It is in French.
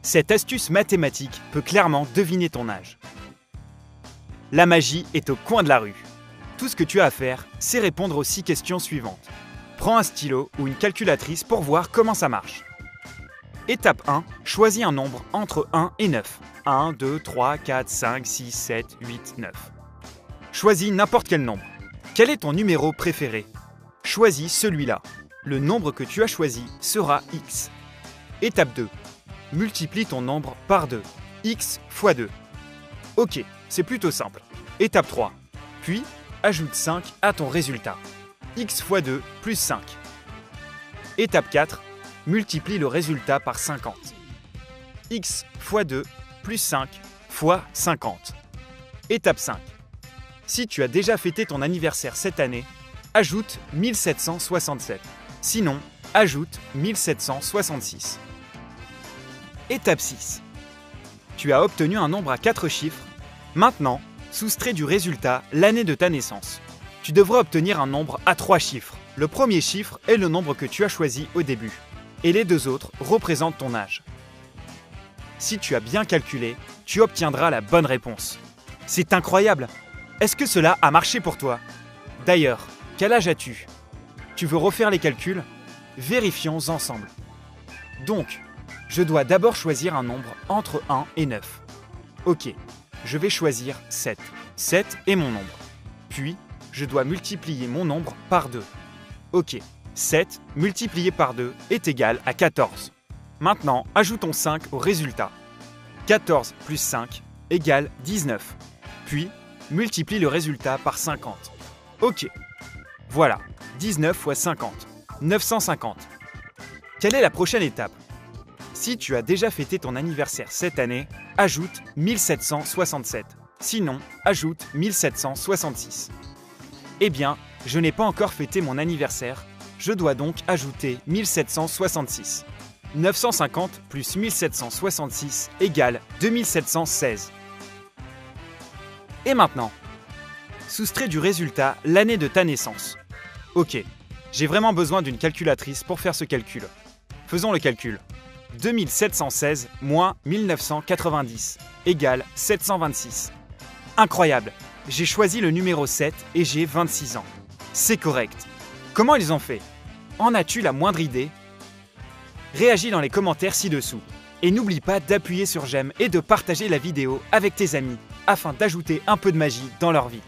Cette astuce mathématique peut clairement deviner ton âge. La magie est au coin de la rue. Tout ce que tu as à faire, c'est répondre aux 6 questions suivantes. Prends un stylo ou une calculatrice pour voir comment ça marche. Étape 1. Choisis un nombre entre 1 et 9. 1, 2, 3, 4, 5, 6, 7, 8, 9. Choisis n'importe quel nombre. Quel est ton numéro préféré? Choisis celui-là. Le nombre que tu as choisi sera x. Étape 2. Multiplie ton nombre par 2. X fois 2. Ok, c'est plutôt simple. Étape 3. Puis, ajoute 5 à ton résultat. X fois 2 plus 5. Étape 4. Multiplie le résultat par 50. X fois 2 plus 5 fois 50. Étape 5. Si tu as déjà fêté ton anniversaire cette année, ajoute 1767. Sinon, ajoute 1766. Étape 6. Tu as obtenu un nombre à 4 chiffres. Maintenant, soustrais du résultat l'année de ta naissance. Tu devras obtenir un nombre à 3 chiffres. Le premier chiffre est le nombre que tu as choisi au début. Et les deux autres représentent ton âge. Si tu as bien calculé, tu obtiendras la bonne réponse. C'est incroyable! Est-ce que cela a marché pour toi? D'ailleurs, quel âge as-tu? Tu veux refaire les calculs? Vérifions ensemble. Donc, je dois d'abord choisir un nombre entre 1 et 9. Ok, je vais choisir 7. 7 est mon nombre. Puis, je dois multiplier mon nombre par 2. Ok, 7 multiplié par 2 est égal à 14. Maintenant, ajoutons 5 au résultat. 14 plus 5 égale 19. Puis, multiplie le résultat par 50. Ok, voilà, 19 fois 50, 950. Quelle est la prochaine étape? Si tu as déjà fêté ton anniversaire cette année, ajoute 1767. Sinon, ajoute 1766. Eh bien, je n'ai pas encore fêté mon anniversaire, je dois donc ajouter 1766. 950 plus 1766 égale 2716. Et maintenant, soustrais du résultat l'année de ta naissance. Ok, j'ai vraiment besoin d'une calculatrice pour faire ce calcul. Faisons le calcul. 2716 moins 1990 égale 726. Incroyable, j'ai choisi le numéro 7 et j'ai 26 ans. C'est correct. Comment ils ont fait? En as-tu la moindre idée? Réagis dans les commentaires ci-dessous. Et n'oublie pas d'appuyer sur j'aime et de partager la vidéo avec tes amis afin d'ajouter un peu de magie dans leur vie.